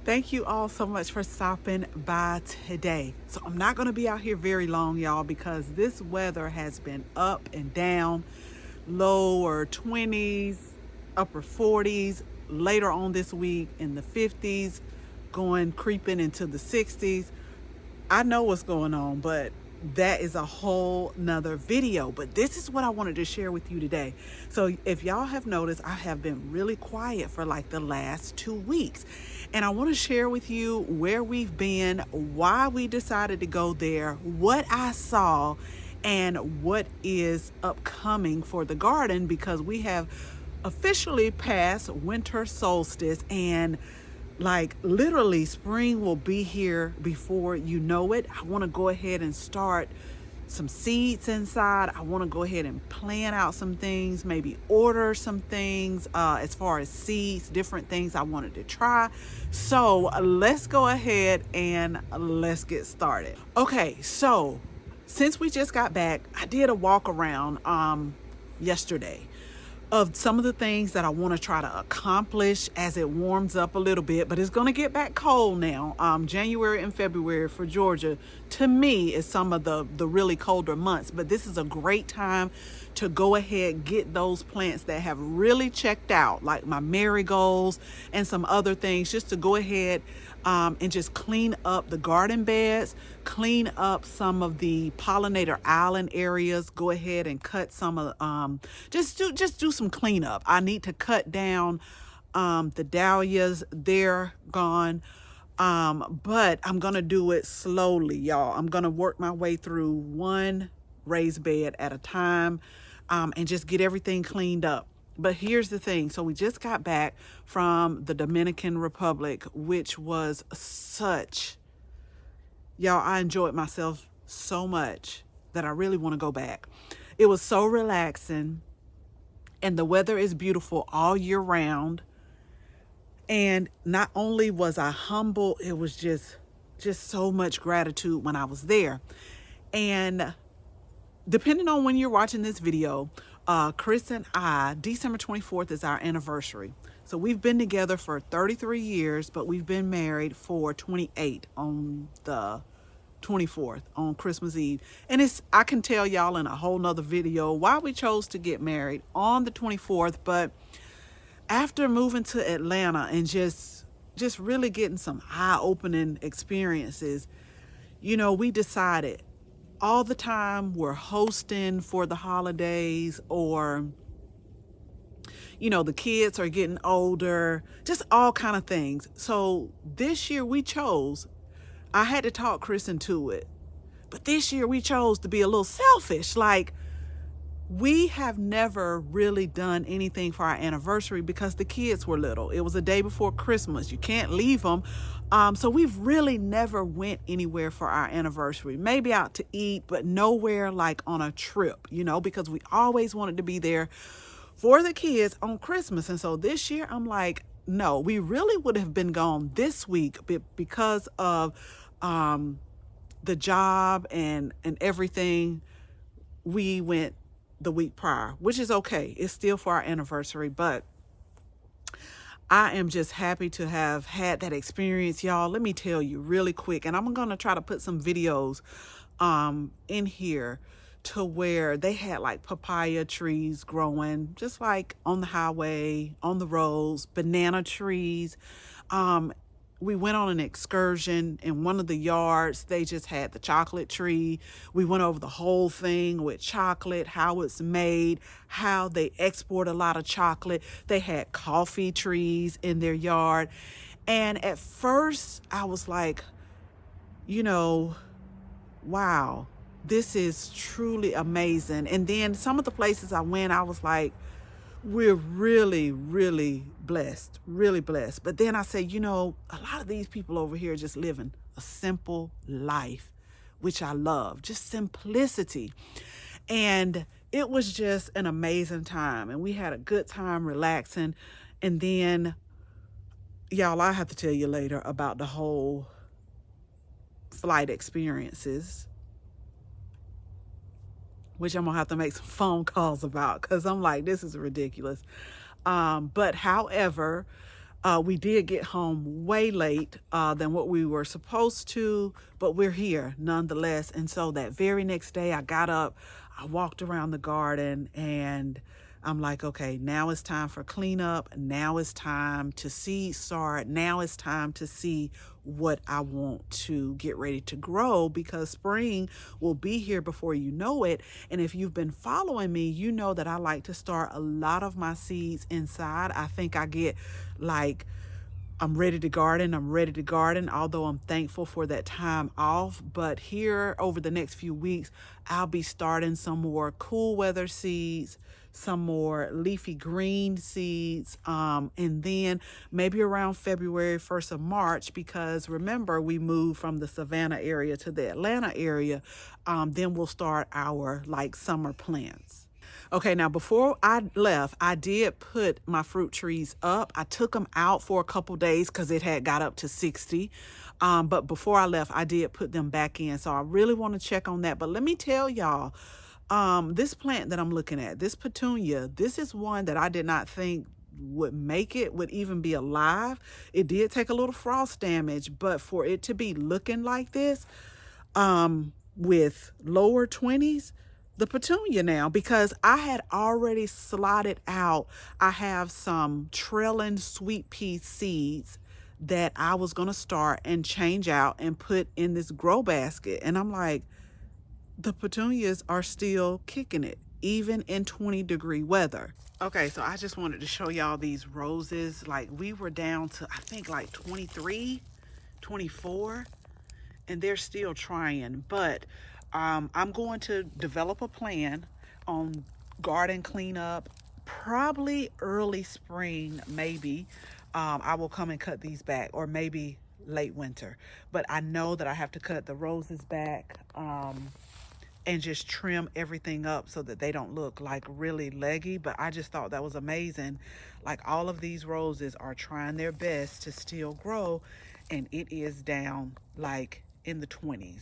Thank you all so much for stopping by today. So I'm not going to be out here very long, y'all, because this weather has been up and down, lower 20s, upper 40s, later on this week in the 50s, going creeping into the 60s. I know what's going on, but that is a whole nother video. But this is what I wanted to share with you today. So if y'all have noticed, I have been really quiet for like the last 2 weeks. And I want to share with you where we've been, why we decided to go there, what I saw, and what is upcoming for the garden, because we have officially passed winter solstice, and like literally spring will be here before you know it. I want to go ahead and start some seeds inside. I want to go ahead and plan out some things, maybe order some things as far as seeds, different things I wanted to try. So let's go ahead and let's get started. Okay, so since we just got back, I did a walk around yesterday of some of the things that I want to try to accomplish as it warms up a little bit, but it's going to get back cold now. January and February for Georgia, to me, is some of the really colder months, but this is a great time to go ahead, get those plants that have really checked out, like my marigolds and some other things, just to go ahead and just clean up the garden beds, clean up some of the pollinator island areas, go ahead and cut some of, just do some cleanup. I need to cut down the dahlias, they're gone. But I'm going to do it slowly, y'all. I'm going to work my way through one raised bed at a time, and just get everything cleaned up. But here's the thing. So we just got back from the Dominican Republic, which was y'all, I enjoyed myself so much that I really want to go back. It was so relaxing, and the weather is beautiful all year round. And not only was I humble, it was just so much gratitude when I was there. And depending on when you're watching this video, Chris and I, December 24th is our anniversary. So we've been together for 33 years, but we've been married for 28 on the 24th, on Christmas Eve. And I can tell y'all in a whole nother video why we chose to get married on the 24th. But after moving to Atlanta and just really getting some eye-opening experiences, we decided all the time we're hosting for the holidays, or the kids are getting older, just all kind of things. So this year I had to talk Chris into it, but this year we chose to be a little selfish. Like, we have never really done anything for our anniversary because the kids were little. It was a day before Christmas. You can't leave them. So we've really never went anywhere for our anniversary. Maybe out to eat, but nowhere like on a trip, because we always wanted to be there for the kids on Christmas. And so this year I'm like, no, we really would have been gone this week, but because of the job and everything, we went the week prior, which is okay. It's still for our anniversary, but I am just happy to have had that experience, y'all. Let me tell you really quick, and I'm going to try to put some videos in here to where they had like papaya trees growing just like on the highway, on the roads, banana trees. We went on an excursion in one of the yards. They just had the chocolate tree. We went over the whole thing with chocolate, how it's made, how they export a lot of chocolate. They had coffee trees in their yard. And at first I was like, wow, this is truly amazing. And then some of the places I went, I was like, we're really, really blessed, really blessed. But then I say, a lot of these people over here are just living a simple life, which I love, just simplicity. And it was just an amazing time. And we had a good time relaxing. And then, y'all, I have to tell you later about the whole flight experiences, which I'm going to have to make some phone calls about because I'm like, this is ridiculous. But however, We did get home way late than what we were supposed to, but we're here nonetheless. And so that very next day I got up, I walked around the garden, and I'm like, okay, now it's time for cleanup. Now it's time to seed start. Now it's time to see what I want to get ready to grow, because spring will be here before you know it. And if you've been following me, you know that I like to start a lot of my seeds inside. I think I get like, I'm ready to garden, although I'm thankful for that time off. But here over the next few weeks, I'll be starting some more cool weather seeds, some more leafy green seeds, and then maybe around February, 1st of March, because remember, we moved from the Savannah area to the Atlanta area, then we'll start our like summer plants. Okay, now before I left, I did put my fruit trees up. I took them out for a couple days because it had got up to 60. But before I left, I did put them back in. So I really want to check on that. But let me tell y'all, this plant that I'm looking at, this petunia, this is one that I did not think would make it, would even be alive. It did take a little frost damage, but for it to be looking like this, with lower 20s, the petunia now, because I had already slotted out, I have some trailing sweet pea seeds that I was going to start and change out and put in this grow basket. And I'm like, the petunias are still kicking it, even in 20-degree weather. Okay, so I just wanted to show y'all these roses. Like, we were down to, I think, like 23, 24, and they're still trying. But I'm going to develop a plan on garden cleanup, probably early spring, maybe. I will come and cut these back, or maybe late winter. But I know that I have to cut the roses back and just trim everything up so that they don't look like really leggy. But I just thought that was amazing. Like, all of these roses are trying their best to still grow, and it is down like in the 20s.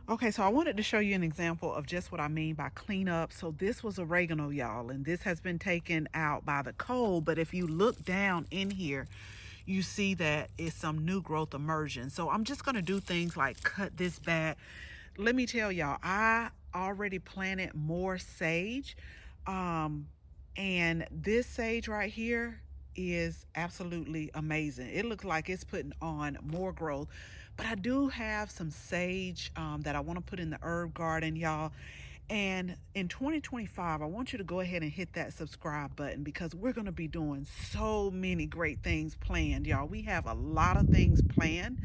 Okay, so I wanted to show you an example of just what I mean by cleanup. So this was oregano, y'all, and this has been taken out by the cold. But if you look down in here, you see that it's some new growth emerging. So I'm just going to do things like cut this back. Let me tell y'all, I already planted more sage. And this sage right here is absolutely amazing. It looks like it's putting on more growth. But I do have some sage that I want to put in the herb garden, y'all. And in 2025, I want you to go ahead and hit that subscribe button, because we're going to be doing so many great things planned, y'all. We have a lot of things planned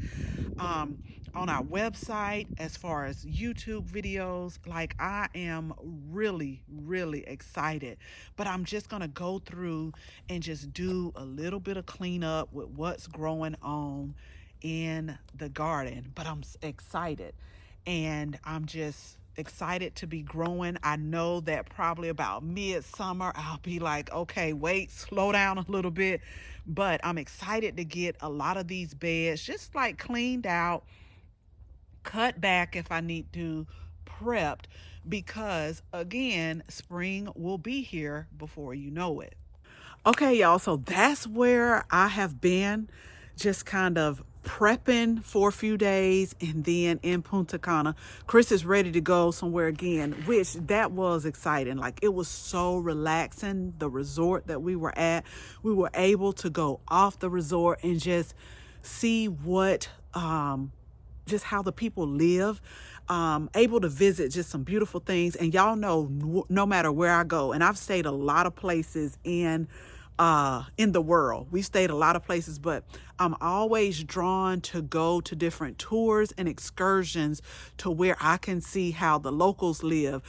on our website, as far as YouTube videos. Like, I am really, really excited. But I'm just going to go through and just do a little bit of cleanup with what's growing on in the garden. But I'm excited, and I'm just excited to be growing. I know that probably about midsummer I'll be like, okay, wait, slow down a little bit. But I'm excited to get a lot of these beds just like cleaned out, cut back if I need to, prepped, because again, spring will be here before you know it. Okay, y'all, so that's where I have been, just kind of prepping for a few days. And then in Punta Cana, Chris is ready to go somewhere again, which that was exciting. Like, it was so relaxing. The resort that we were at, we were able to go off the resort and just see what just how the people live, able to visit just some beautiful things. And y'all know, no matter where I go, and I've stayed a lot of places in the world. We stayed a lot of places, but I'm always drawn to go to different tours and excursions to where I can see how the locals live,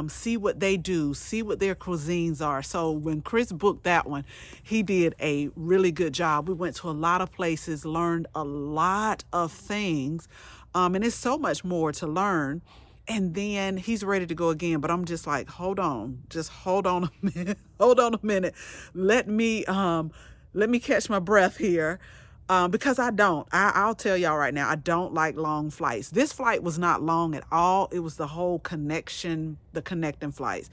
see what they do, see what their cuisines are. So when Chris booked that one, he did a really good job. We went to a lot of places, learned a lot of things, and it's so much more to learn. And then he's ready to go again, but I'm just like, hold on, just hold on a minute, hold on a minute. Let me catch my breath here, because I'll tell y'all right now, I don't like long flights. This flight was not long at all. It was the whole connecting flights.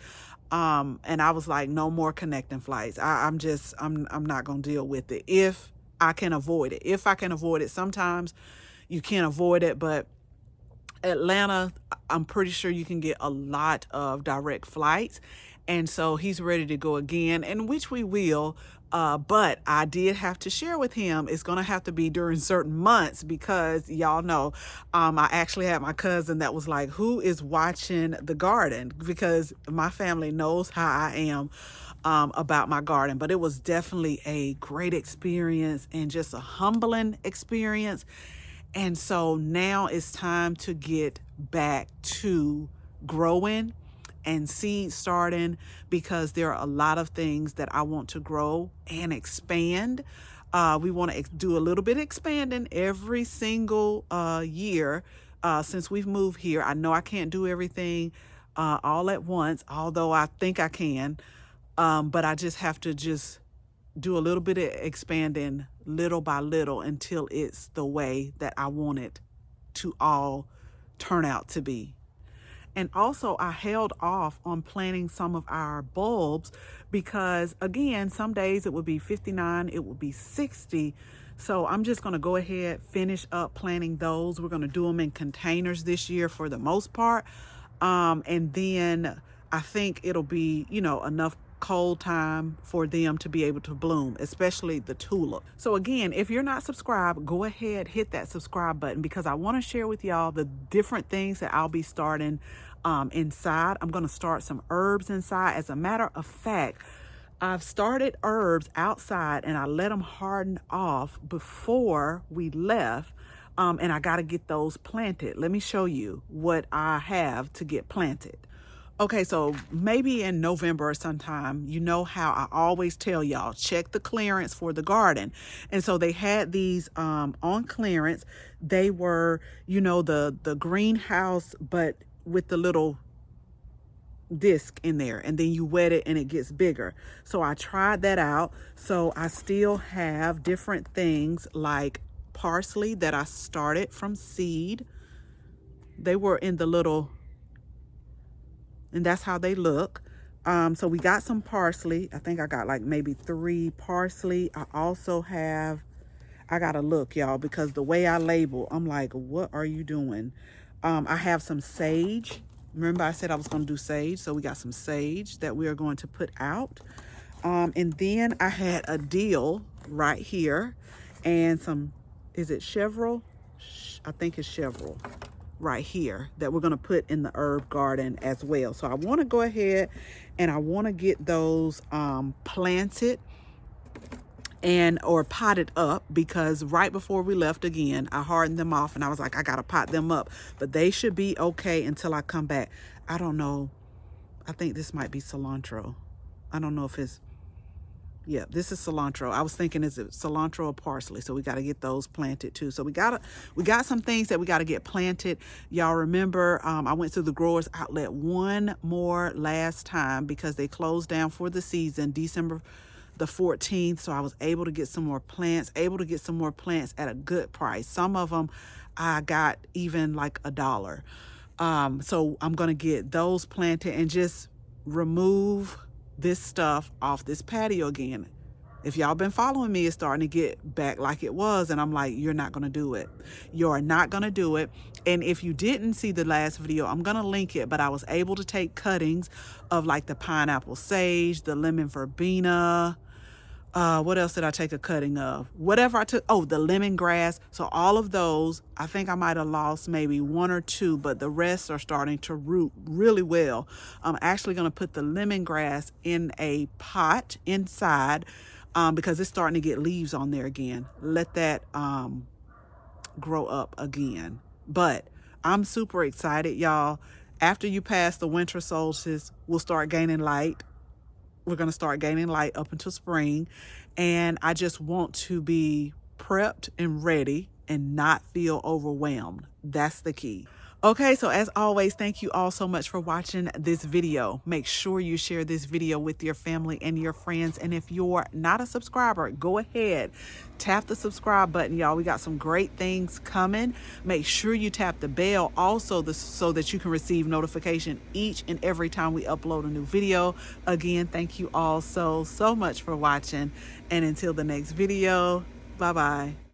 And I was like, no more connecting flights. I'm not going to deal with it. If I can avoid it. If I can avoid it, sometimes you can't avoid it, but Atlanta, I'm pretty sure you can get a lot of direct flights. And so he's ready to go again, and which we will. But I did have to share with him it's going to have to be during certain months because y'all know I actually had my cousin that was like, who is watching the garden? Because my family knows how I am about my garden. But it was definitely a great experience and just a humbling experience. And so now it's time to get back to growing and seed starting, because there are a lot of things that I want to grow and expand. We want to do a little bit of expanding every single year since we've moved here. I know I can't do everything all at once, although I think I can. But I just have to do a little bit of expanding little by little until it's the way that I want it to all turn out to be. And also I held off on planting some of our bulbs because, again, some days it would be 59, it would be 60. So I'm just going to go ahead, finish up planting those. We're going to do them in containers this year for the most part. And then I think it'll be, enough cold time for them to be able to bloom, especially the tulip. So again, if you're not subscribed, go ahead, hit that subscribe button, because I want to share with y'all the different things that I'll be starting inside. I'm going to start some herbs inside. As a matter of fact, I've started herbs outside and I let them harden off before we left. And I got to get those planted. Let me show you what I have to get planted. Okay, so maybe in November or sometime, you know how I always tell y'all, check the clearance for the garden. And so they had these on clearance. They were, the greenhouse, but with the little disc in there, and then you wet it and it gets bigger. So I tried that out. So I still have different things like parsley that I started from seed. They were in the little, and that's how they look. So we got some parsley. I think I got like maybe 3 parsley. I also have, I gotta look, y'all, because the way I label, I'm like, what are you doing? I have some sage. Remember I said I was going to do sage. So we got some sage that we are going to put out. And then I had a dill right here and some, is it Chevrolet? I think it's Chevrolet right here that we're going to put in the herb garden as well. So I want to go ahead and I want to get those planted and or potted up, because right before we left, again, I hardened them off and I was like, I gotta pot them up, but they should be okay until I come back. I don't know, I think this might be cilantro. I don't know if it's, yeah, this is cilantro. I was thinking, is it cilantro or parsley? So we got to get those planted too. So we got some things that we got to get planted. Y'all remember, I went to the growers outlet one more last time because they closed down for the season, December the 14th. So I was able to get some more plants, at a good price. Some of them I got even like $1. So I'm going to get those planted and just remove this stuff off this patio again. If y'all been following me, it's starting to get back like it was. And I'm like, you're not going to do it. You're not going to do it. And if you didn't see the last video, I'm going to link it. But I was able to take cuttings of like the pineapple sage, the lemon verbena. What else did I take a cutting of? Whatever I took. Oh, the lemongrass. So all of those, I think I might have lost maybe 1 or 2, but the rest are starting to root really well. I'm actually going to put the lemongrass in a pot inside because it's starting to get leaves on there again. Let that grow up again. But I'm super excited, y'all. After you pass the winter solstice, we'll start gaining light. We're going to start gaining light up until spring. And I just want to be prepped and ready and not feel overwhelmed. That's the key. Okay, so as always, thank you all so much for watching this video. Make sure you share this video with your family and your friends. And if you're not a subscriber, go ahead, tap the subscribe button, y'all. We got some great things coming. Make sure you tap the bell also so that you can receive notification each and every time we upload a new video. Again, thank you all so much for watching. And until the next video, Bye-bye.